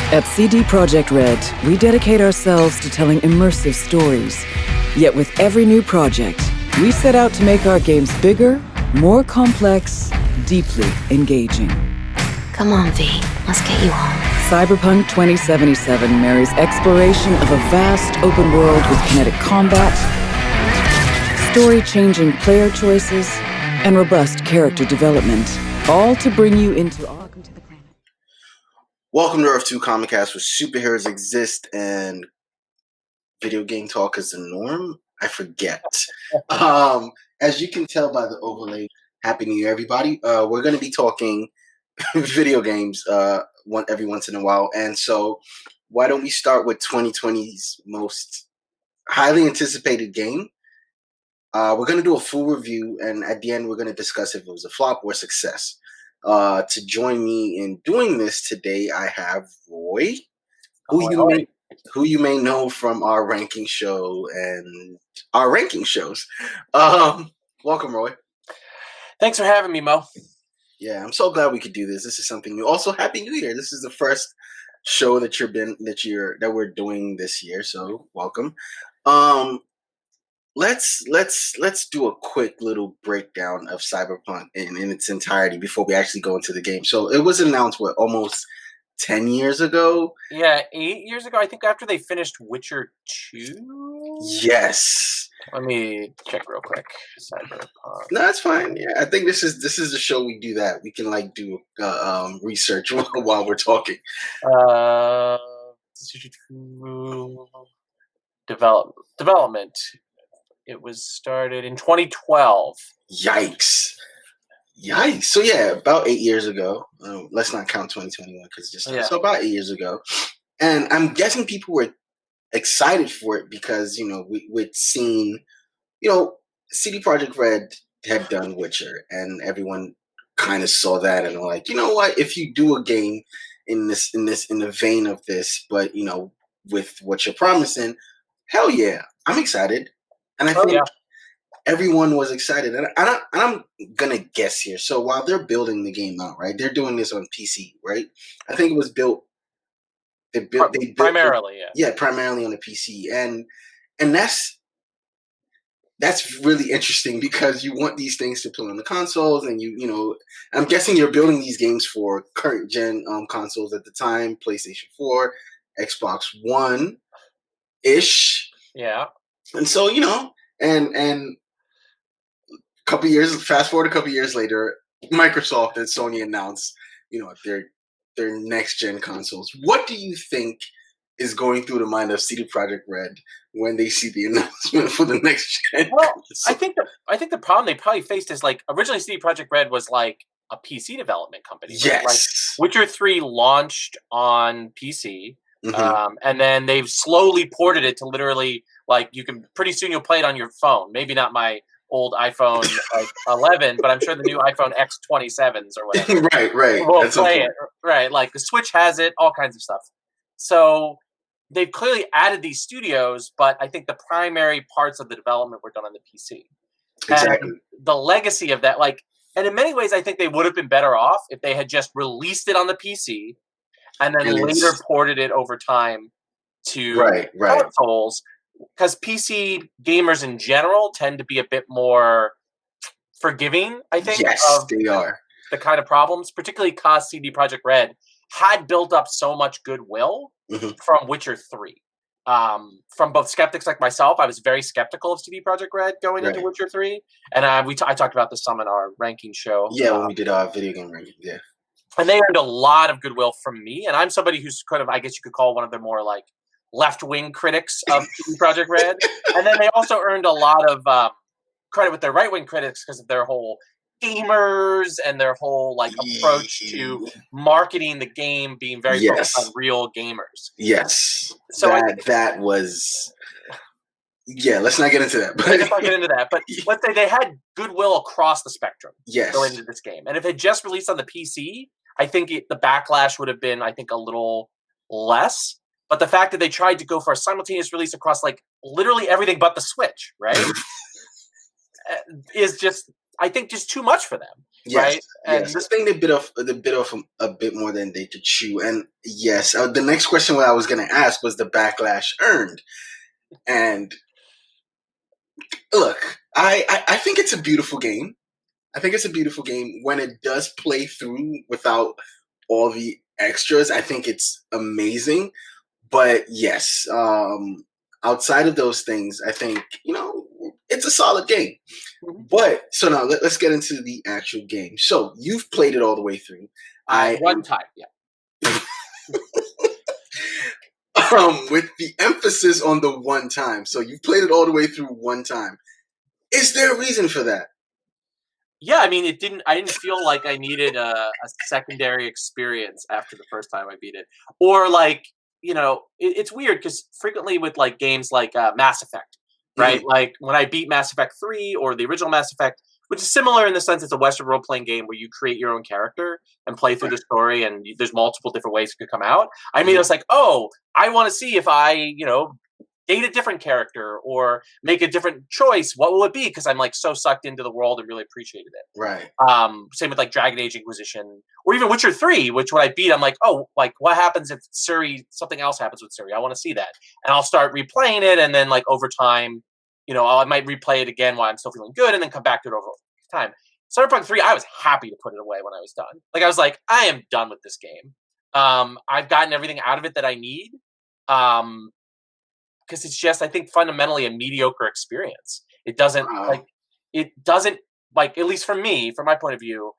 At CD Projekt Red, we dedicate ourselves to telling immersive stories. Yet with every new project, we set out to make our games bigger, more complex, deeply engaging. Come on, V. Let's get you home. Cyberpunk 2077 marries exploration of a vast open world with kinetic combat, story-changing player choices, and robust character development, all to bring you into Welcome to the planet. Welcome to Earth2 Comicast, where superheroes exist and video game talk is the norm. I forget. As you can tell by the overlay, Happy New Year, everybody. We're going to be talking video games every once in a while. And so why don't we start with 2020's most highly anticipated game? We're going to do a full review, and at the end, we're going to discuss if it was a flop or success. To join me in doing this today, I have Roy, who you may know from our ranking show and our ranking shows. Welcome, Roy. Thanks for having me, Mo. Yeah, I'm so glad we could do this. This is something new. Also, Happy New Year. This is the first show that we're doing this year, so welcome. Let's do a quick little breakdown of Cyberpunk in its entirety before we actually go into the game. So it was announced almost 10 years ago? Yeah, 8 years ago. I think after they finished Witcher 2. Yes. Let me check real quick. Cyberpunk. No, that's fine. Yeah, I think this is the show we do that. We can do research while we're talking. Development. It was started in 2012. Yikes. So yeah, about 8 years ago. Let's not count 2021 because so about 8 years ago. And I'm guessing people were excited for it because we'd seen CD Projekt Red had done Witcher, and everyone kind of saw that and were like, you know what? If you do a game in the vein of this, but with what you're promising, hell yeah, I'm excited. And I think everyone was excited, and I'm gonna guess here. So while they're building the game out, right, they're doing this on PC, right? I think it was built. They built primarily, primarily on the PC, and that's really interesting because you want these things to play on the consoles, and I'm guessing you're building these games for current gen consoles at the time, PlayStation 4, Xbox One ish. Yeah. And so, and fast forward a couple years later, Microsoft and Sony announced, their next gen consoles. What do you think is going through the mind of CD Projekt Red when they see the announcement for the next gen? Well, console? I think the problem they probably faced is originally CD Projekt Red was like a PC development company. Yes. Like Witcher 3 launched on PC. Mm-hmm. And then they've slowly ported it to literally pretty soon you'll play it on your phone. Maybe not my old iPhone 11, but I'm sure the new iPhone X27s or whatever. right. Will play it. Right. Like the Switch has it, all kinds of stuff. So they've clearly added these studios, but I think the primary parts of the development were done on the PC. Exactly. And the legacy of that, and in many ways, I think they would have been better off if they had just released it on the PC and then later ported it over time to consoles, because PC gamers in general tend to be a bit more forgiving, I think. Yes, they are. The kind of problems, particularly because CD Projekt Red had built up so much goodwill from Witcher 3. From both skeptics like myself, I was very skeptical of CD Projekt Red going into Witcher 3. And I talked about this some in our ranking show. Yeah, when we did our video game ranking, yeah. And they earned a lot of goodwill from me. And I'm somebody who's kind of, I guess you could call one of the more left-wing critics of CD Projekt Red. And then they also earned a lot of credit with their right-wing critics because of their whole gamers and their whole approach to marketing the game being very focused on real gamers. Yes. So that was... Yeah, let's not get into that. Let's not get into that. But let's say they had goodwill across the spectrum going into this game. And if it just released on the PC, I think the backlash would have been, a little less. But the fact that they tried to go for a simultaneous release across literally everything but the Switch, right, is just I think just too much for them. Yes, right? yes. I think they bit off a bit more than they could chew. And yes, the next question what I was going to ask was the backlash earned. And look, I think it's a beautiful game. I think it's a beautiful game when it does play through without all the extras. I think it's amazing. But yes, outside of those things, I think it's a solid game. But so now let's get into the actual game. So you've played it all the way through. One time, yeah. With the emphasis on the one time. So you've played it all the way through one time. Is there a reason for that? Yeah, I mean, I didn't feel like I needed a secondary experience after the first time I beat it, or like it's weird because frequently with like games like Mass Effect, right? Mm-hmm. Like when I beat Mass Effect 3 or the original Mass Effect, which is similar in the sense it's a Western role playing game where you create your own character and play through the story, and there's multiple different ways it could come out. I mean, it's like, oh, I want to see if I date a different character or make a different choice, what will it be? Because I'm like so sucked into the world and really appreciated it. Right. Same with like Dragon Age Inquisition or even Witcher 3, which when I beat, I'm like, oh, like what happens if something else happens with Ciri? I want to see that. And I'll start replaying it. And then like over time, I might replay it again while I'm still feeling good and then come back to it over time. Cyberpunk 3, I was happy to put it away when I was done. Like I was like, I am done with this game. I've gotten everything out of it that I need. Because it's just, I think, fundamentally a mediocre experience. It doesn't at least for me, from my point of view,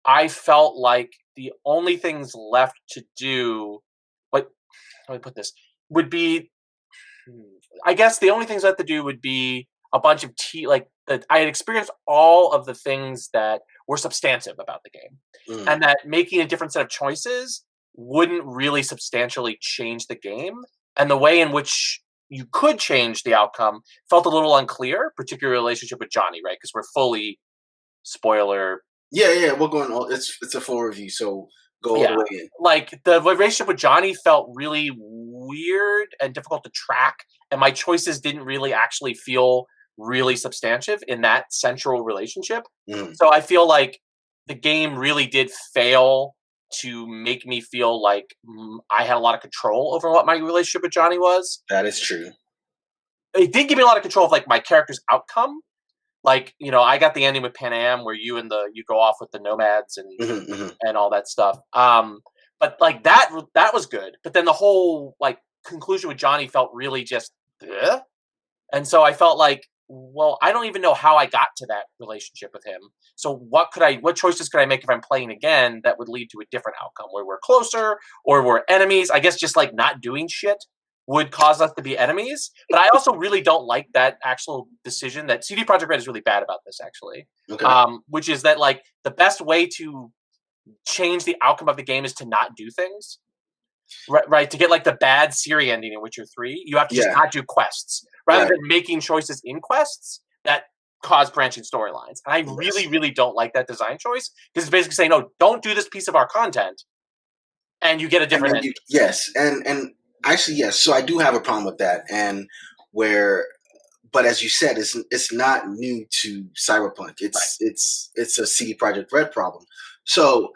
I felt like the only things left to do, let me put this, would be, I guess the only things left to do would be a bunch of I had experienced all of the things that were substantive about the game, and that making a different set of choices wouldn't really substantially change the game, and the way in which you could change the outcome felt a little unclear, particularly relationship with Johnny, right? Because we're fully spoiler. Yeah, we're going all. It's a full review, so go all the way in. Like the relationship with Johnny felt really weird and difficult to track, and my choices didn't really actually feel really substantive in that central relationship. So I feel like the game really did fail to make me feel like I had a lot of control over what my relationship with Johnny was. That is true. It did give me a lot of control of like my character's outcome. Like, I got the ending with Pan Am where you go off with the nomads and all that stuff. But like that was good. But then the whole like conclusion with Johnny felt really just, bleh. And so I felt like, well, I don't even know how I got to that relationship with him. So what choices could I make if I'm playing again that would lead to a different outcome where we're closer or we're enemies? I guess just like not doing shit would cause us to be enemies. But I also really don't like that actual decision that CD Projekt Red is really bad about this actually. Okay. Which is that like the best way to change the outcome of the game is to not do things. Right, to get like the bad Ciri ending in Witcher 3, you have to just not do quests rather than making choices in quests that cause branching storylines. And I really, really don't like that design choice because it's basically saying, no, don't do this piece of our content, and you get a different ending. Yes, and actually yes. So I do have a problem with that, but as you said, it's not new to Cyberpunk. It's a CD Projekt Red problem. So.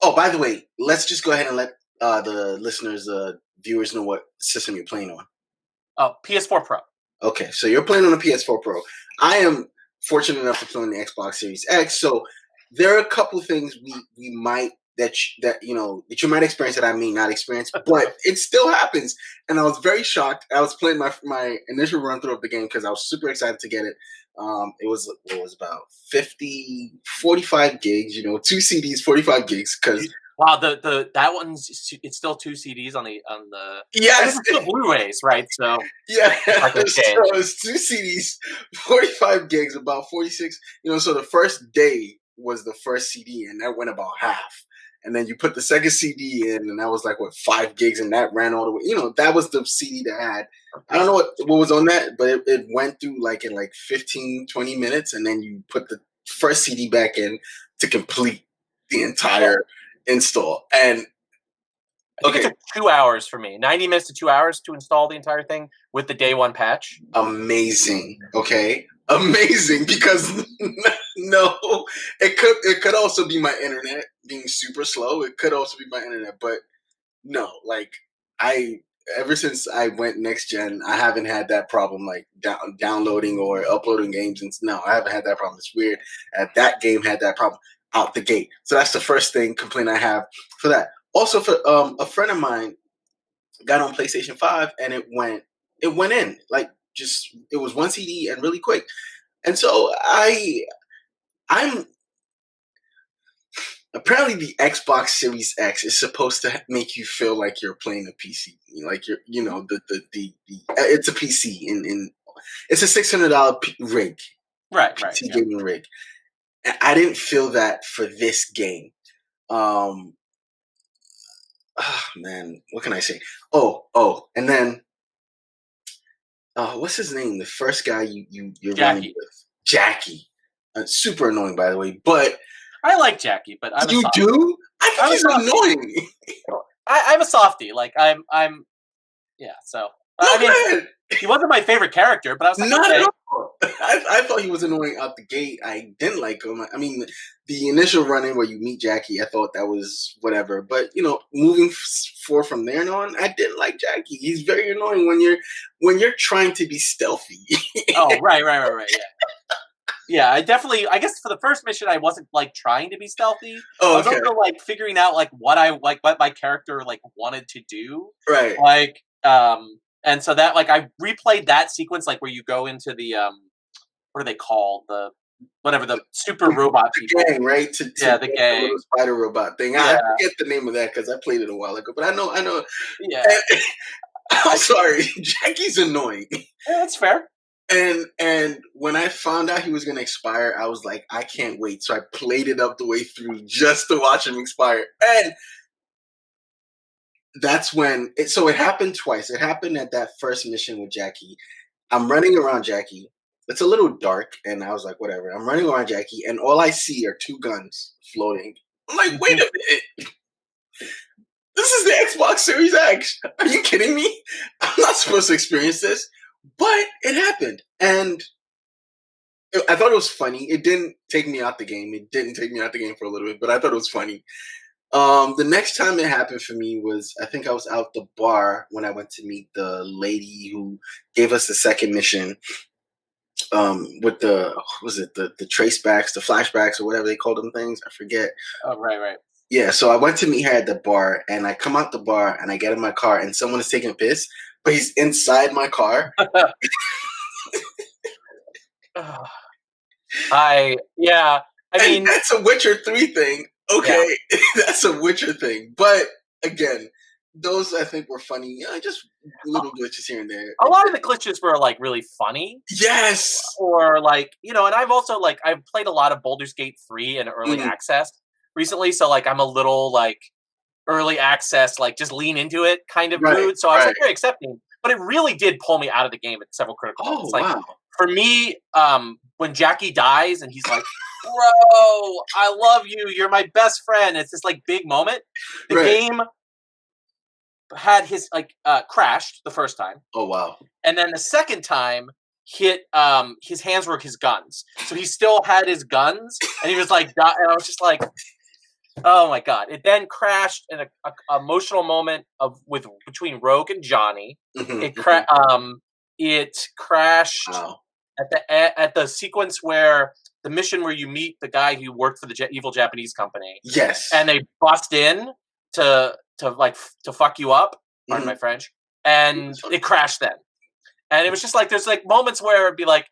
Oh, by the way, let's just go ahead and let the listeners, viewers know what system you're playing on. Oh, PS4 Pro. Okay, so you're playing on a PS4 Pro. I am fortunate enough to play on the Xbox Series X, so there are a couple things we might that you might experience that I may not experience, but it still happens. And I was very shocked. I was playing my initial run through of the game because I was super excited to get it. It was about 45 gigs, 2 CDs, 45 gigs. Because wow, that one's it's still 2 CDs on the yes, it's still Blu-rays, right? So yeah, so it's 2 CDs, 45 gigs, about 46. So the first day was the first CD, and that went about half. And then you put the second CD in, and that was like 5 gigs, and that ran all the way. That was the CD that had. I don't know what was on that, but it went through in 15, 20 minutes, and then you put the first CD back in to complete the entire install. And I think it took 2 hours for me, 90 minutes to 2 hours to install the entire thing with the day one patch. Amazing. Okay, amazing because no, it could also be my internet being super slow. It could also be my internet, but no, like ever since I went next gen, I haven't had that problem like downloading or uploading games. And no, I haven't had that problem. It's weird. That game had that problem out the gate. So that's the first complaint I have for that. Also, for a friend of mine got on PlayStation 5 and it went in like it was one CD and really quick. And so I'm apparently the Xbox Series X is supposed to make you feel like you're playing a PC, like you're, the it's a PC in it's a $600 rig, right, PC gaming rig. And I didn't feel that for this game. Oh man, what can I say? Oh, and then what's his name? The first guy you're running with, Jackie. Super annoying, by the way, but. I like Jackie, but you do? I think he's annoying. I'm a softie. Like I'm. Yeah. So I mean, he wasn't my favorite character, but I was like, not at all. I thought he was annoying out the gate. I didn't like him. I mean, the initial run-in where you meet Jackie, I thought that was whatever. But moving forward from there on, I didn't like Jackie. He's very annoying when you're trying to be stealthy. Oh, right. Yeah. Yeah, I guess for the first mission, I wasn't like trying to be stealthy. Oh, okay. I was also like figuring out like what my character like wanted to do. Right. Like, and so that like I replayed that sequence like where you go into the what are they called, the super robot people. The gang, right? The gang, the spider robot thing. Yeah. I forget the name of that because I played it a while ago, but I know. Yeah. I'm sorry, Jackie's annoying. Yeah, that's fair. And when I found out he was going to expire, I was like, I can't wait. So I played it up the way through just to watch him expire. And that's when it happened twice. It happened at that first mission with Jackie. I'm running around Jackie. It's a little dark, and I was like, whatever. I'm running around Jackie, and all I see are two guns floating. I'm like, wait a minute. This is the Xbox Series X. Are you kidding me? I'm not supposed to experience this. But it happened, and I thought it was funny. It didn't take me out the game. It didn't take me out the game for a little bit, but I thought it was funny. The next time it happened for me was, I think I was out the bar when I went to meet the lady who gave us the second mission with the trace backs, the flashbacks, or whatever they called them things. I forget. Oh, right. Yeah, so I went to meet her at the bar, and I come out the bar, and I get in my car, and someone is taking a piss, but he's inside my car. I mean, that's a Witcher 3 thing. Okay, yeah. That's a Witcher thing. But again, those I think were funny. Just little glitches here and there. A lot of the glitches were like really funny. Yes. Or like, and I've also like I've played a lot of Baldur's Gate 3 in early access recently, so like I'm a little like early access, like just lean into it kind of mood. So I was like very accepting. But it really did pull me out of the game at several critical moments. Like for me, when Jackie dies and he's like, bro, I love you, you're my best friend. It's this like big moment. The game had his like crashed the first time. Oh wow. And then the second time hit his hands were his guns. So he still had his guns and he was like and I was just like, oh my god! It then crashed in a emotional moment between Rogue and Johnny. Mm-hmm. It crashed at the sequence where the mission where you meet the guy who worked for the evil Japanese company. Yes, and they bust in to fuck you up. Pardon my French. And it crashed then, and it was just like there's like moments where it'd be like,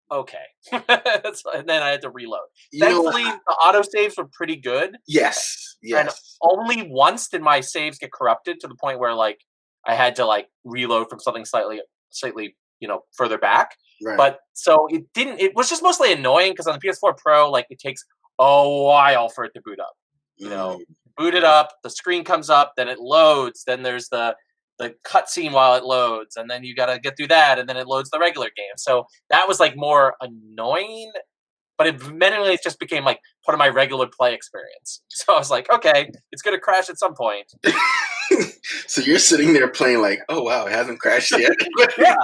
okay. And then I had to reload. Thankfully, the autosaves were pretty good. Yes. And only once did my saves get corrupted to the point where like I had to like reload from something slightly further back. Right. But so it was just mostly annoying because on the PS4 Pro, like it takes a while for it to boot up. Boot it up, the screen comes up, then it loads, then there's the cutscene while it loads, and then you gotta get through that, and then it loads the regular game. So that was like more annoying, but it just became like part of my regular play experience. So I was like, okay, it's gonna crash at some point. So you're sitting there playing like, oh wow, it hasn't crashed yet. Yeah.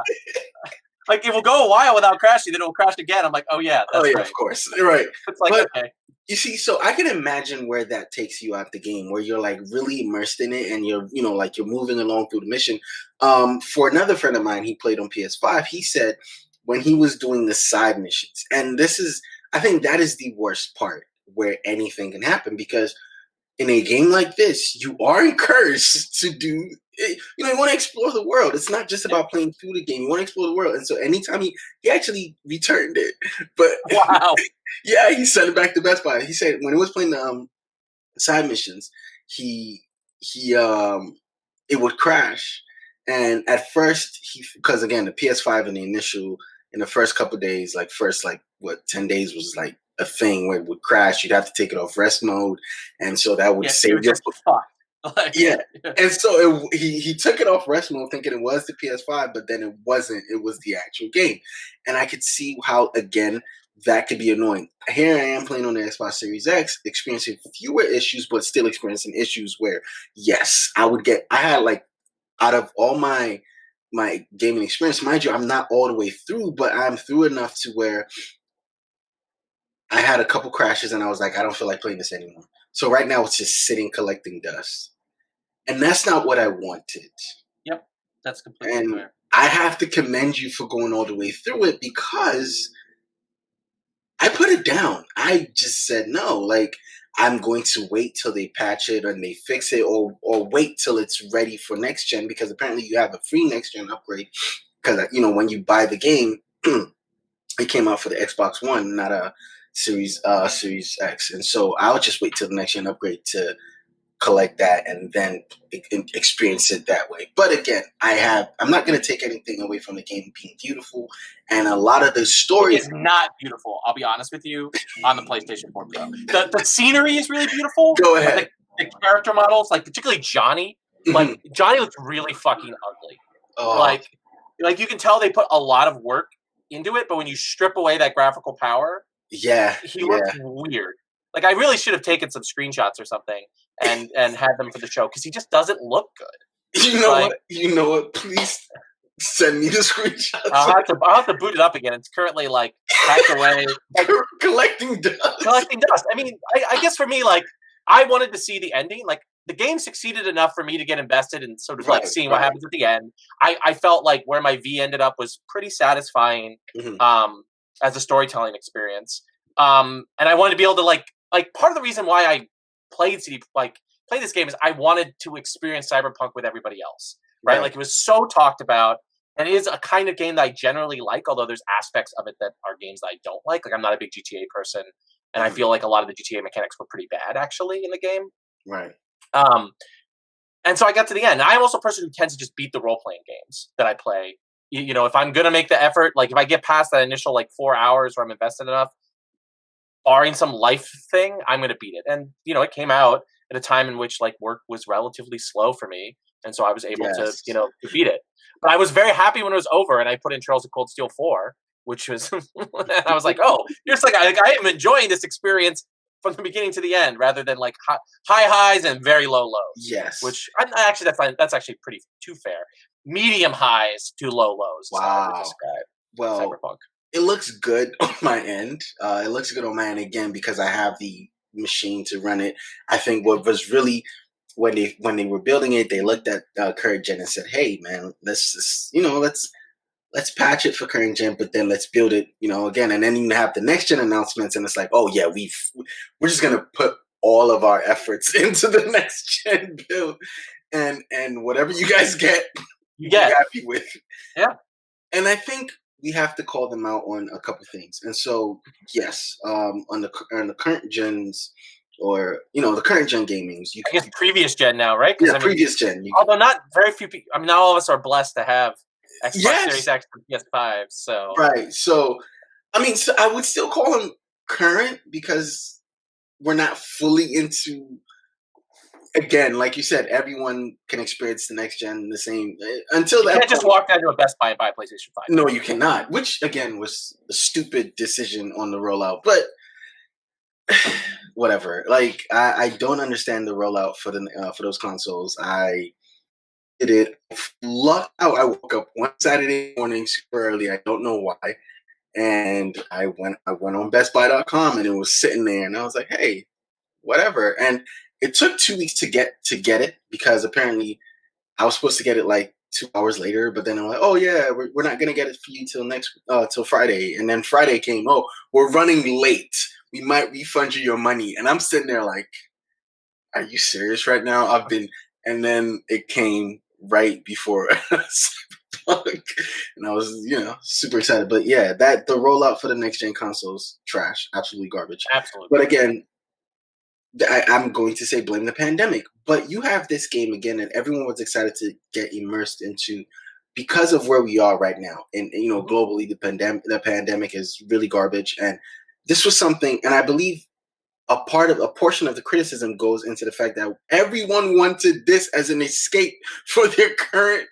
Like, it will go a while without crashing, then it will crash again. I'm like, oh yeah, that's right. Of course, right. It's like, but okay. you see, so I can imagine where that takes you out the game, where you're like really immersed in it, and you're, like you're moving along through the mission. For another friend of mine, he played on PS5. He said when he was doing the side missions, and I think that is the worst part, where anything can happen, because in a game like this, you are encouraged to do. You want to explore the world. It's not just about playing through the game. You want to explore the world, and so anytime he actually returned it, but Wow. yeah, he sent it back to Best Buy. He said when he was playing the side missions, he it would crash, and at first because again the PS5 in the first couple of days, like first 10 days was like a thing where it would crash. You'd have to take it off rest mode, and so that would save your. Like, yeah, and so he took it off rest mode thinking it was the PS5, but then it wasn't. It was the actual game, and I could see how again that could be annoying. Here I am playing on the Xbox Series X, experiencing fewer issues, but still experiencing issues where yes, I had like out of all my gaming experience, mind you, I'm not all the way through, but I'm through enough to where I had a couple crashes and I was like, I don't feel like playing this anymore. So right now it's just sitting collecting dust. And that's not what I wanted. Yep, that's completely fair. I have to commend you for going all the way through it, because I put it down. I just said no. Like, I'm going to wait till they patch it and they fix it, or wait till it's ready for next gen, because apparently you have a free next gen upgrade. Because when you buy the game, it came out for the Xbox One, not a Series X, and so I'll just wait till the next gen upgrade to collect that and then experience it that way. But again, I'm not going to take anything away from the game being beautiful, and a lot of the story is not beautiful. I'll be honest with you. On the PlayStation 4 Pro, the scenery is really beautiful. Go ahead. The character models, like particularly Johnny, like Johnny looks really fucking ugly. Oh. Like you can tell they put a lot of work into it, but when you strip away that graphical power, he looks weird. Like, I really should have taken some screenshots or something and had them for the show, because he just doesn't look good. You know what? Please send me the screenshots. I'll have to boot it up again. It's currently like packed away, collecting dust. Collecting dust. I mean, I guess for me, like, I wanted to see the ending. Like, the game succeeded enough for me to get invested in sort of like seeing what happens at the end. I felt like where my V ended up was pretty satisfying as a storytelling experience. And I wanted to be able to like part of the reason why I played this game is I wanted to experience Cyberpunk with everybody else, right? Like, it was so talked about, and it is a kind of game that I generally like, although there's aspects of it that are games that I don't like. Like, I'm not a big GTA person, and I feel like a lot of the GTA mechanics were pretty bad actually in the game. Right. And so I got to the end. I'm also a person who tends to just beat the role-playing games that I play. If I'm going to make the effort, like if I get past that initial 4 hours where I'm invested enough, barring some life thing, I'm going to beat it. And, it came out at a time in which work was relatively slow for me. And so I was able to beat it. But I was very happy when it was over and I put in Trails of Cold Steel 4, which was, I was like, oh, just I am enjoying this experience from the beginning to the end, rather than high highs and very low lows. Yes. Which that's actually pretty too fair. Medium highs to low lows. Wow. Is how I would describe Cyberpunk. It looks good on my end. It looks good on my end again because I have the machine to run it. I think what was really when they were building it, they looked at current gen and said, "Hey, man, let's patch it for current gen, but then let's build it, again." And then you have the next gen announcements, and it's like, "Oh yeah, we're just gonna put all of our efforts into the next gen build, and whatever you guys get, you get happy with." Yeah, and I think we have to call them out on a couple things. And so, yes, on the current gens, or the current gen gamings, I guess previous gen now, right? Yeah, previous gen. Although not very few people. I mean, not all of us are blessed to have Xbox Series X and PS5. So right. So I mean, I would still call them current because we're not fully into. Again, like you said, everyone can experience the next gen the same until that. You can't just walk down to a Best Buy and buy a PlayStation 5. No, you cannot. Which again was a stupid decision on the rollout, but whatever. I don't understand the rollout for those consoles. did it. Luck out. I woke up one Saturday morning super early. I don't know why. And I went on BestBuy.com and it was sitting there and I was like, hey, whatever. And it took 2 weeks to get it because apparently I was supposed to get it like 2 hours later, but then I'm like, oh yeah, we're not gonna get it for you till Friday. And then Friday came, oh, we're running late. We might refund you your money. And I'm sitting there like, are you serious right now? And then it came right before Cyberpunk, and I was, super excited. But yeah, that the rollout for the next gen consoles trash, absolutely garbage. Absolutely. But again, I'm going to say blame the pandemic. But you have this game again, and everyone was excited to get immersed into because of where we are right now. And globally, the pandemic is really garbage. And this was something, and I believe a portion of the criticism goes into the fact that everyone wanted this as an escape for their current,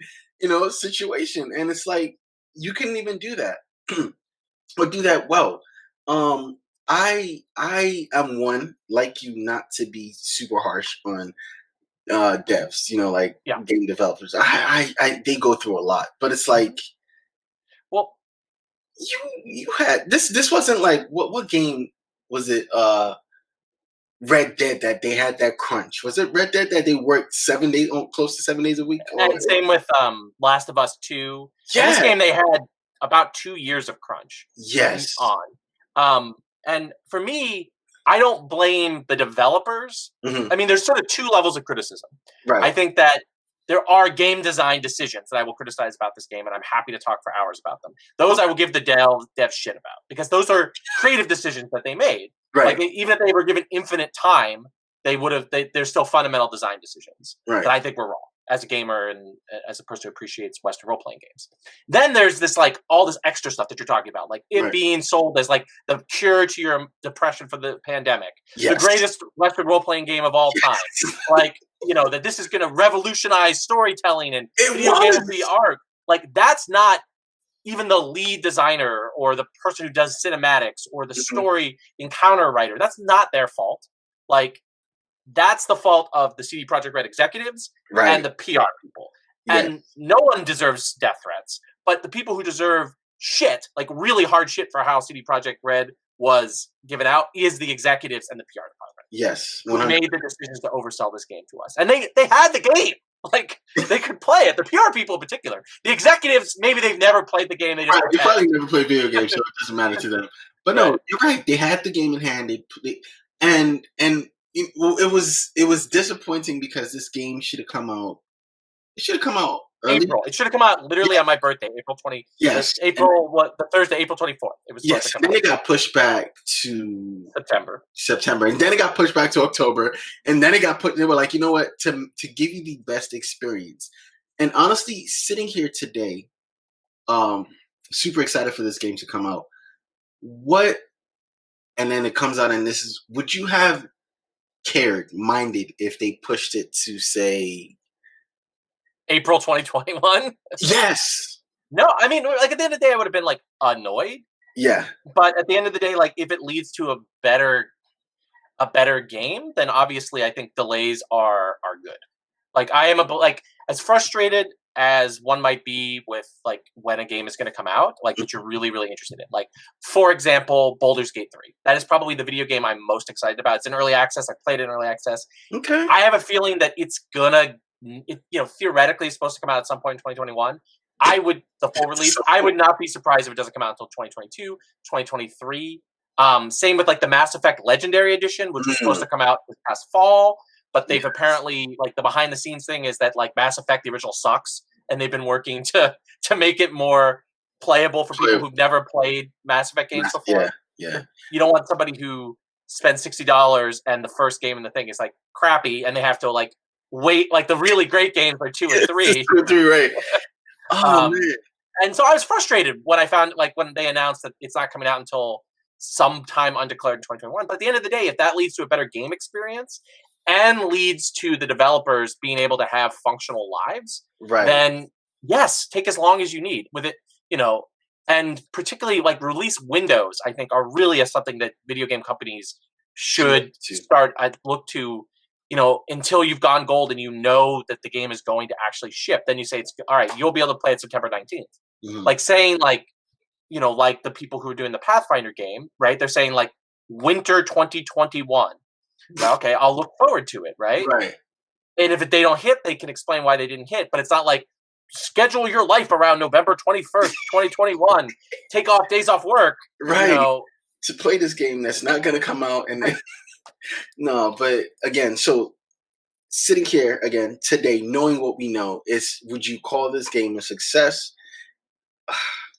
situation. And it's like, you couldn't even do that or do that well. I am one like you not to be super harsh on devs, like Yeah. game developers. I they go through a lot, but it's like, Well, you had this wasn't like what game was it? Red Dead that they had that crunch. Was it Red Dead that they worked 7 days, close to 7 days a week? and same with Last of Us 2. In this Yeah. game, they had about 2 years of crunch Yes. on. And for me, I don't blame the developers. Mhm. I mean, there's sort of two levels of criticism. Right. I think that there are game design decisions that I will criticize about this game, and I'm happy to talk for hours about them. Those I will give the dev shit about, because those are creative decisions that they made. Right. Like, even if they were given infinite time, they would have. They're still fundamental design decisions Right. that I think were wrong as a gamer and as a person who appreciates Western role playing games. Then there's this all this extra stuff that you're talking about, like it Right. being sold as like the cure to your depression for the pandemic, Yes. the greatest Western role playing game of all time. Like, that this is going to revolutionize storytelling and video game art. Like, that's not even the lead designer or the person who does cinematics or the story encounter writer. That's not their fault. Like, that's the fault of the CD Projekt Red executives and the PR people. Yes. And no one deserves death threats, but the people who deserve shit, like really hard shit for how CD Projekt Red was given out, is the executives and the PR department. Yes. Who made the decisions to oversell this game to us. And they had the game. Like, they could play it. The PR people in particular. The executives, maybe they've never played the game. They probably never played video games, so it doesn't matter to them. But no, you're right. They had the game in hand. And it was disappointing because this game should have come out. It should have come out early. April. It should have come out literally on my birthday, April 20. Yes. The Thursday, April 24th. It was yes. Then it got pushed back to September, and then it got pushed back to October, and then it got put. They were like, you know what? To give you the best experience. And honestly, sitting here today, super excited for this game to come out. And then it comes out, and this is. Would you have minded if they pushed it to say April 2021? Yes. No, I mean, like, at the end of the day, I would have been like annoyed. Yeah. But at the end of the day, like, if it leads to a better game, then obviously I think delays are good. Like, I am as frustrated as one might be with like when a game is going to come out, like that you're really, really interested in. Like, for example, Baldur's Gate 3. That is probably the video game I'm most excited about. It's in early access. I played it in early access. Okay. I have a feeling that it's gonna, theoretically it's supposed to come out at some point in 2021. The full release, I would not be surprised if it doesn't come out until 2022, 2023. Same with like the Mass Effect Legendary Edition, which was supposed to come out this past fall. But they've apparently, like, the behind the scenes thing is that like Mass Effect, the original, sucks, and they've been working to make it more playable for people who've never played Mass Effect games before. Yeah. You don't want somebody who spends $60 and the first game in the thing is like crappy, and they have to like wait. Like, the really great games are 2 and 3. 2 and 3, right? Oh man. And so I was frustrated when I found, like, when they announced that it's not coming out until sometime undeclared in 2021. But at the end of the day, if that leads to a better game experience and leads to the developers being able to have functional lives, then yes, take as long as you need with it, and particularly like release windows, I think, are really something that video game companies should start. I'd look to until you've gone gold and you know that the game is going to actually ship, then you say it's all right. You'll be able to play it September 19th. Mhm. Like saying like the people who are doing the Pathfinder game, right? They're saying like winter 2021. Well, okay, I'll look forward to it, right? Right. And if they don't hit, they can explain why they didn't hit. But it's not like schedule your life around November 21st, 2021. Take off days off work. Right. To play this game that's not going to come out. And then, no, but again, so sitting here again today, knowing what we know, would you call this game a success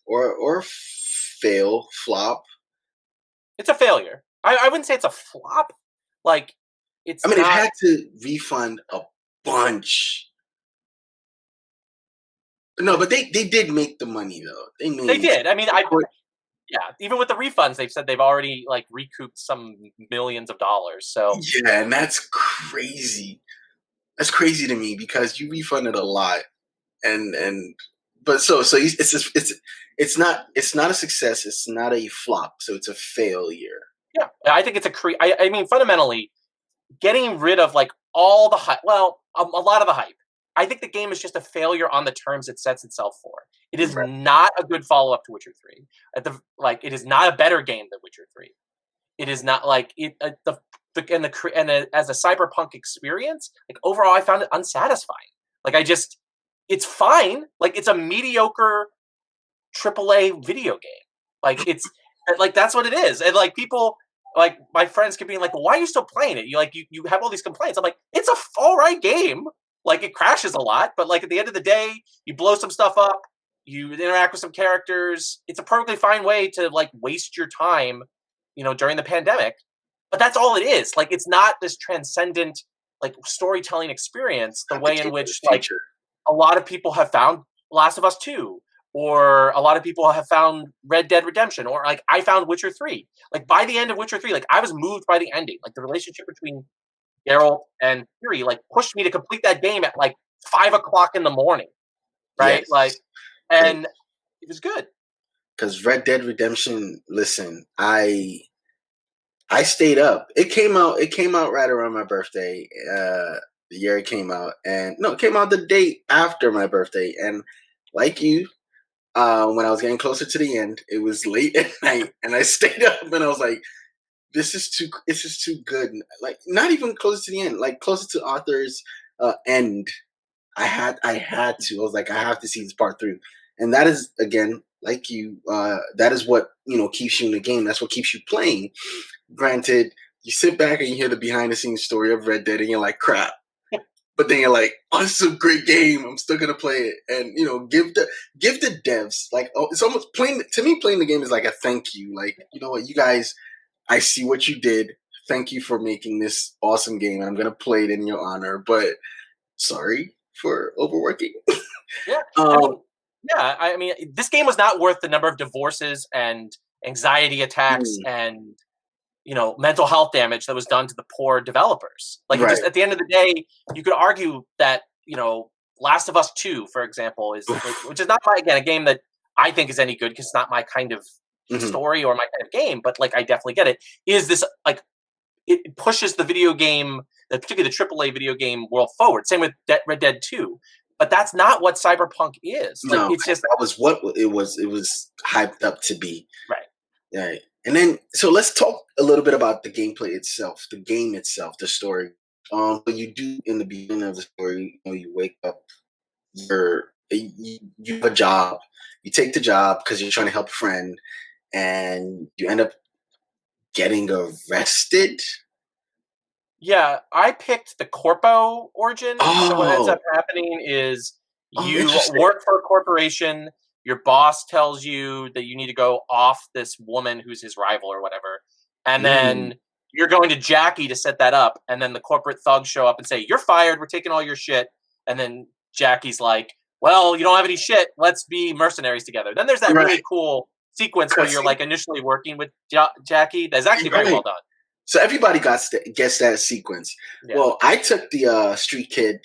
or fail, flop? It's a failure. I wouldn't say it's a flop. Like, it's It not. had to refund a bunch. No, but they did make the money though. They did. I mean, even with the refunds, they've said they've already like recouped some millions of dollars. So yeah, and that's crazy. That's crazy to me because you refunded a lot, but it's not a success. It's not a flop. So it's a failure. Yeah, I think it's I mean, fundamentally, getting rid of like all the hype. Well, a lot of the hype. I think the game is just a failure on the terms it sets itself for. It is not a good follow-up to Witcher 3. It is not a better game than Witcher 3. It is not like it as a cyberpunk experience. Like overall, I found it unsatisfying. Like it's fine. Like it's a mediocre AAA video game. Like it's like that's what it is. And like people, like my friends keep being like, well, "Why are you still playing it? You have all these complaints." I'm like, it's a all right game. Like it crashes a lot, but like at the end of the day, you blow some stuff up, you interact with some characters. It's a perfectly fine way to like waste your time, during the pandemic. But that's all it is. Like it's not this transcendent like storytelling experience the way in which like a lot of people have found Last of Us 2, or a lot of people have found Red Dead Redemption, or like I found Witcher 3. Like by the end of Witcher 3, like I was moved by the ending. Like the relationship between Geralt and Ciri like pushed me to complete that game at like 5:00 in the morning, right? Yes. Like, and it was good. Because Red Dead Redemption, listen, I stayed up. It came out right around my birthday. The year it came out, it came out the day after my birthday. And like you, when I was getting closer to the end, it was late at night, and I stayed up, and I was like, this is too good. Like not even close to the end, like closer to Arthur's end. I had to. I was like, I have to see this part through. And that is again, like you, that is what keeps you in the game. That's what keeps you playing. Granted, you sit back and you hear the behind the scenes story of Red Dead, and you're like, crap. But then you're like, oh, this is a great game. I'm still gonna play it, and give the devs like, oh, it's almost playing the game is like a thank you. Like, you know what, you guys. I see what you did. Thank you for making this awesome game, and I'm gonna play it in your honor. But sorry for overworking. Yeah, I mean, this game was not worth the number of divorces and anxiety attacks and mental health damage that was done to the poor developers. Like, just at the end of the day, you could argue that Last of Us 2, for example, is which is not a game that I think is any good because it's not my kind of story or my kind of game, but like I definitely get it. Is this like it pushes the video game, particularly the AAA video game world forward? Same with Red Dead 2, but that's not what Cyberpunk is. Like no, it's just that was what it was. It was hyped up to be. Right. And then so let's talk a little bit about the gameplay itself, the game itself, the story. But you do in the beginning of the story, you wake up, you have a job, you take the job because you're trying to help a friend, and you end up getting arrested. Yeah, I picked the Corpo origin. So what ends up happening is you work for a corporation. Your boss tells you that you need to go off this woman who's his rival or whatever, and then you're going to Jackie to set that up. And then the corporate thugs show up and say, "You're fired. We're taking all your shit." And then Jackie's like, "Well, you don't have any shit. Let's be mercenaries together." Then there's that really cool sequence where you're like initially working with Jackie. That's actually very well done. So everybody gets that sequence. Yeah. Well, I took the street kid.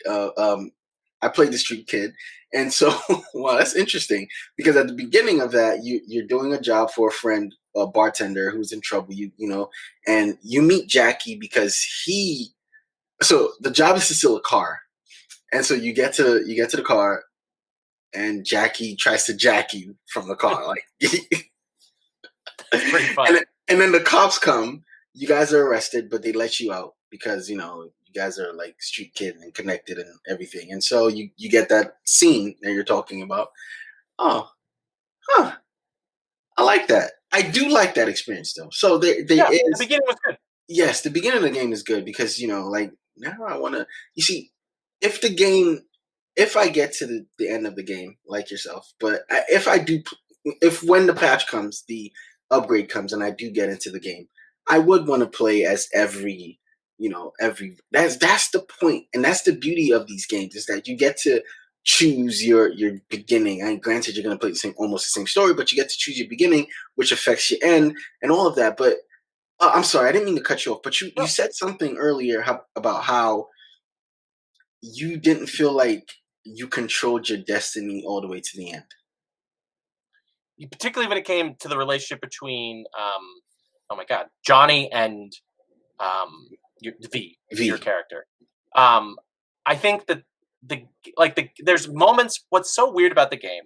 I played the street kid, and so well, that's interesting because at the beginning of that, you're doing a job for a friend, a bartender who's in trouble. And you meet Jackie because he So the job is to steal a car, and so you get to the car, and Jackie tries to jack you from the car, like. It's pretty funny. And then the cops come. You guys are arrested, but they let you out because you guys are like street kid and connected and everything. And so you get that scene that you're talking about. Oh, huh. I like that. I do like that experience though. So there is. The beginning was good. Yes, the beginning of the game is good because like now I want to. You see, if the game, if I get to the end of the game like yourself, but if when the patch comes, the upgrade comes, and I do get into the game, I would want to play as every. That's the point, and that's the beauty of these games is that you get to choose your beginning. And granted, you're going to play almost the same story, but you get to choose your beginning, which affects your end and all of that. But I'm sorry, I didn't mean to cut you off, but you said something earlier about how you didn't feel like you controlled your destiny all the way to the end. Particularly when it came to the relationship between, Johnny and V, your character. I think that there's moments. What's so weird about the game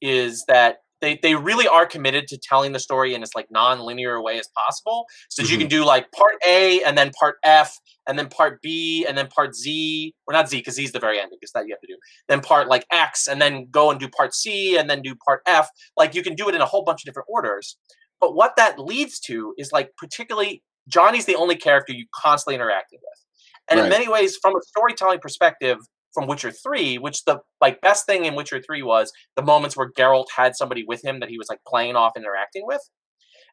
is that they really are committed to telling the story in as like non-linear way as possible. So that you can do like part A and then part F and then part B and then part Z, or not Z because Z's the very end because that you have to do. Then part like X and then go and do part C and then do part F. Like you can do it in a whole bunch of different orders. But what that leads to is like particularly Johnny's the only character you constantly interacting with. And in many ways, from a storytelling perspective, from Witcher 3, which the like best thing in Witcher 3 was the moments where Geralt had somebody with him that he was like playing off and interacting with.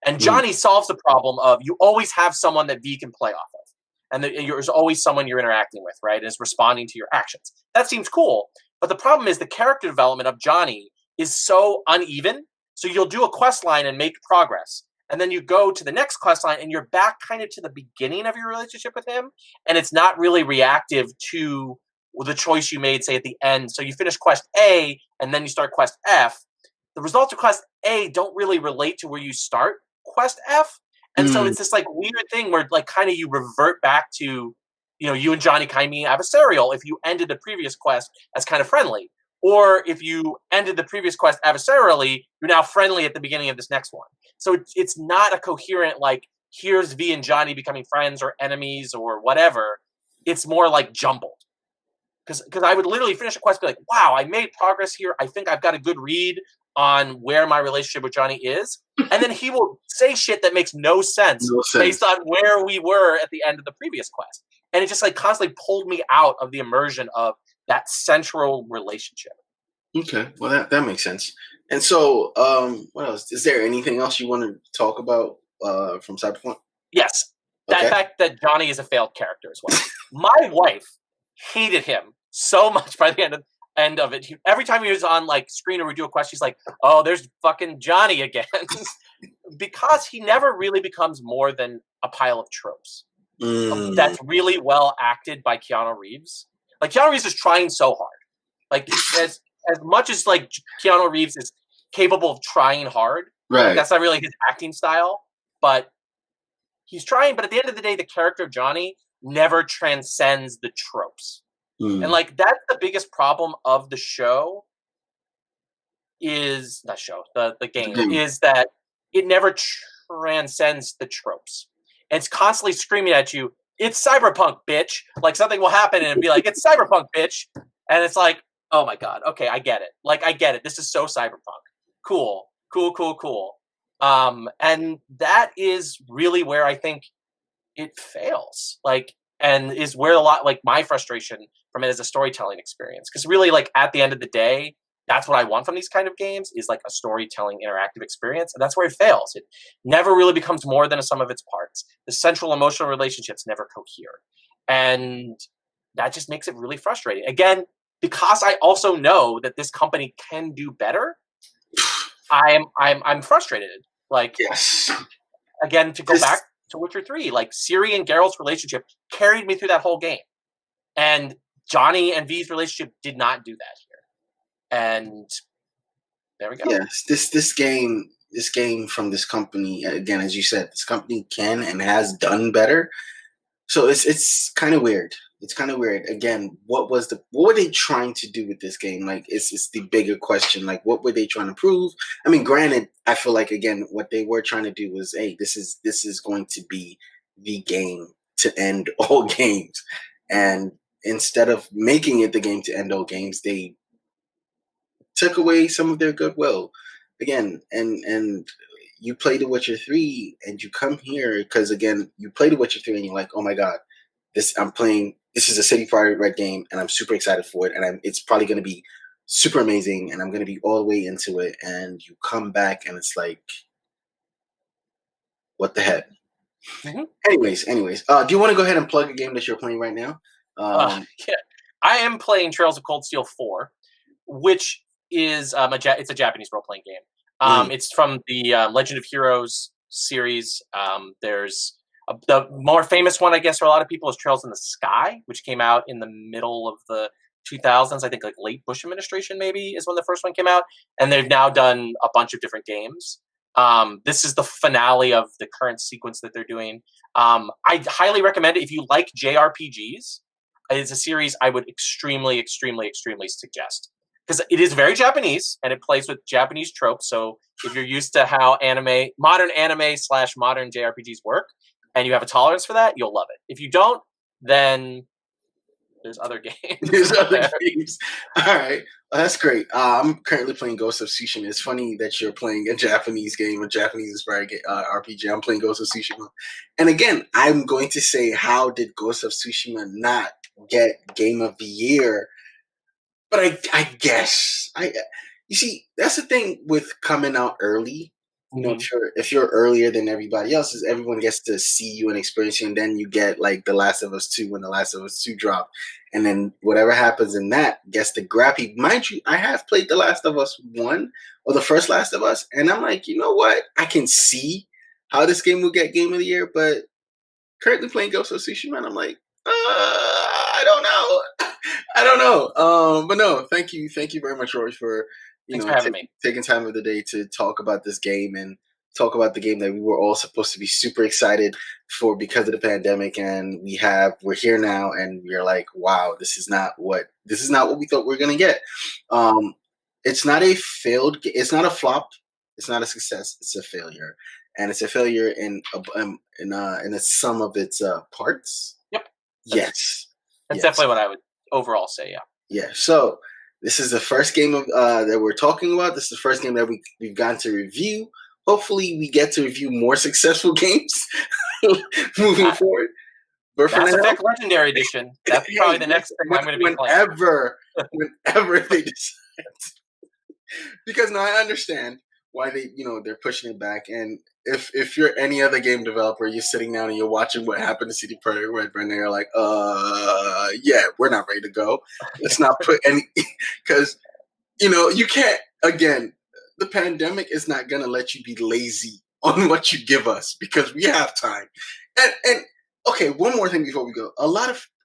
And Johnny solves the problem of you always have someone that V can play off of. And there's always someone you're interacting with, right? And is responding to your actions. That seems cool. But the problem is the character development of Johnny is so uneven. So you'll do a quest line and make progress. And then you go to the next quest line and you're back kind of to the beginning of your relationship with him. And it's not really reactive to the choice you made, say, at the end. So you finish quest A and then you start quest F. The results of quest A don't really relate to where you start quest F. And so it's this like weird thing where like kind of you revert back to, you and Johnny kind of being adversarial if you ended the previous quest as kind of friendly. Or if you ended the previous quest adversarially, you're now friendly at the beginning of this next one. So it's not a coherent, like, here's V and Johnny becoming friends or enemies or whatever. It's more like jumbled. Because I would literally finish a quest and be like, wow, I made progress here. I think I've got a good read on where my relationship with Johnny is. And then he will say shit that makes no sense based on where we were at the end of the previous quest. And it just like constantly pulled me out of the immersion of that central relationship. Okay, well that makes sense. And so, what else? Is there anything else you want to talk about from Cyberpunk? Yes, that fact that Johnny is a failed character as well. My wife hated him so much by the end of it. Every time he was on like screen or we do a quest, she's like, "Oh, there's fucking Johnny again," because he never really becomes more than a pile of tropes. That's really well acted by Keanu Reeves. Like Keanu Reeves is trying so hard. Like as much as like Keanu Reeves is capable of trying hard, right? Like, that's not really his acting style, but he's trying. But at the end of the day, the character of Johnny never transcends the tropes. And like that's the biggest problem of the show is the game is that it never transcends the tropes. And it's constantly screaming at you, it's Cyberpunk, bitch. Like something will happen and be like, it's Cyberpunk, bitch. And it's like, oh my God, okay, I get it. Like I get it. This is so Cyberpunk. Cool. And that is really where I think it fails. Like, and is where a lot like my frustration from it as a storytelling experience. Because really, like at the end of the day, that's what I want from these kind of games is like a storytelling interactive experience. And that's where it fails. It never really becomes more than a sum of its parts. The central emotional relationships never cohere. And that just makes it really frustrating. Again, because I also know that this company can do better, I'm frustrated. Like, yes. Again, to go back to Witcher 3, like Ciri and Geralt's relationship carried me through that whole game. And Johnny and V's relationship did not do that here. And there we go. Yes, this game from this company, again, as you said, this company can and has done better. So it's kind of weird. It's kind of weird. Again, what were they trying to do with this game? Like, it's the bigger question. Like, what were they trying to prove? I mean, granted, I feel like again, what they were trying to do was, hey, this is going to be the game to end all games, and instead of making it the game to end all games, they took away some of their goodwill. Again, and you play The Witcher 3 and you come here because again, you play The Witcher 3 and you're like, oh my god, this is a CD Projekt Red game and I'm super excited for it, and it's probably going to be super amazing and I'm going to be all the way into it, and you come back and it's like, what the heck? Mhm. Anyways, do you want to go ahead and plug a game that you're playing right now? Yeah, I am playing Trails of Cold Steel 4, which is it's a Japanese role playing game. It's from the Legend of Heroes series. There's the more famous one, I guess, for a lot of people is Trails in the Sky, which came out in the middle of the 2000s. I think like late Bush administration maybe is when the first one came out, and they've now done a bunch of different games. This is the finale of the current sequence that they're doing. I highly recommend it if you like JRPGs. It's a series I would extremely, extremely, extremely suggest, because it is very Japanese and it plays with Japanese tropes. So if you're used to how modern anime / modern JRPGs work, and you have a tolerance for that, you'll love it. If you don't, then there's other games. There's other games. All right. Well, that's great. I'm currently playing Ghost of Tsushima. It's funny that you're playing a Japanese game, a Japanese-inspired RPG. I'm playing Ghost of Tsushima. And again, I'm going to say, how did Ghost of Tsushima not get Game of the Year? But I guess you see, that's the thing with coming out early. You know, if you're earlier than everybody else, is everyone gets to see you and experience you, and then you get like The Last of Us 2 when The Last of Us 2 dropped, and then whatever happens in that gets to grab you. Mind you, I have played The Last of Us 1 or the first Last of Us, and I'm like, you know what? I can see how this game will get Game of the Year, but currently playing Ghost of Tsushima, and I'm like, I don't know. I don't know. But no, thank you very much, Rory, for Thanks for having me. Taking time of the day to talk about this game and talk about the game that we were all supposed to be super excited for because of the pandemic, and we're here now, and we're like, wow, this is not what we thought we were gonna get. It's not a it's not a flop, it's not a success, it's a failure, and it's a failure in the sum of its parts. Yep. That's definitely what I would overall say. Yeah. Yeah. So this is the first game that we're talking about. This is the first game that we've gotten to review. Hopefully, we get to review more successful games moving forward. But for Mass now, Effect Legendary Edition. That's probably the next thing I'm going to be playing. Whenever they decide. Because now I understand why they're pushing it back. And if you're any other game developer, you're sitting down and you're watching what happened to CD Projekt Red, and they're like, yeah, we're not ready to go. Let's not put any, because you can't. Again, the pandemic is not gonna let you be lazy on what you give us because we have time. And okay, one more thing before we go.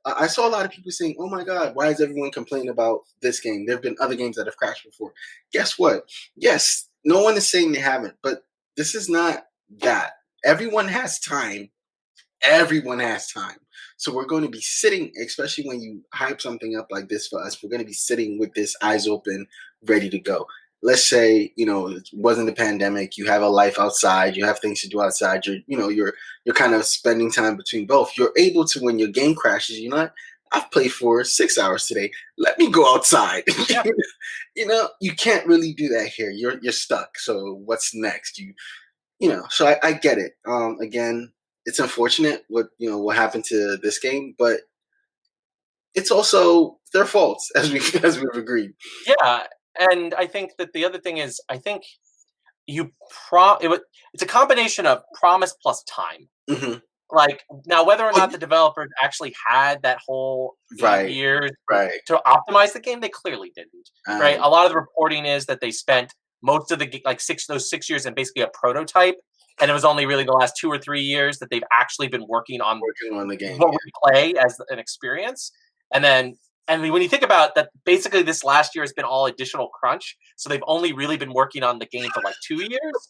I saw a lot of people saying, "Oh my God, why is everyone complaining about this game? There have been other games that have crashed before." Guess what? Yes, no one is saying they haven't, but this is not that. Everyone has time. Everyone has time. So we're going to be sitting, especially when you hype something up like this for us, we're going to be sitting with this eyes open, ready to go. Let's say, it wasn't the pandemic, you have a life outside, you have things to do outside, you're kind of spending time between both. You're able to, when your game crashes, I've played for 6 hours today. Let me go outside. Yeah. You can't really do that here. You're stuck. So what's next? So I get it. Again, it's unfortunate what happened to this game, but it's also their faults, as we've agreed. Yeah, and I think that the other thing is, I think it's a combination of promise plus time. Mm-hmm. Like, now, whether or not the developers actually had that whole year to optimize the game, they clearly didn't. Right? A lot of the reporting is that they spent most of those 6 years in basically a prototype, and it was only really the last 2 or 3 years that they've actually been working on the game, what we play as an experience. And then, when you think about that, basically this last year has been all additional crunch. So they've only really been working on the game for like 2 years.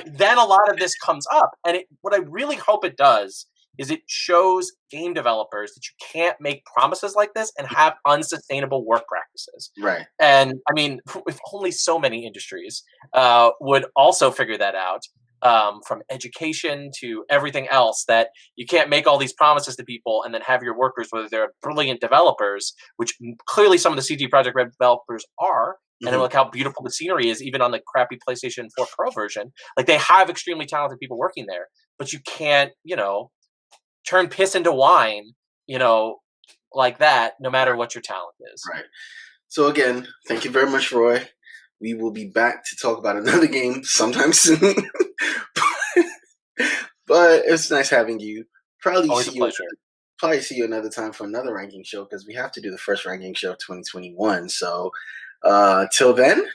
Then a lot of this comes up. And what I really hope it does is it shows game developers that you can't make promises like this and have unsustainable work practices. Right. And I mean, if only so many industries would also figure that out, from education to everything else, that you can't make all these promises to people and then have your workers, whether they're brilliant developers, which clearly some of the CD Projekt Red developers are, and look how beautiful the scenery is, even on the crappy PlayStation 4 Pro version. Like, they have extremely talented people working there, but you can't, turn piss into wine, like that, no matter what your talent is. Right. So again, thank you very much, Roy. We will be back to talk about another game sometime soon. But it's nice having you. Always a pleasure. Probably see you another time for another ranking show, because we have to do the first ranking show of 2021. So till then,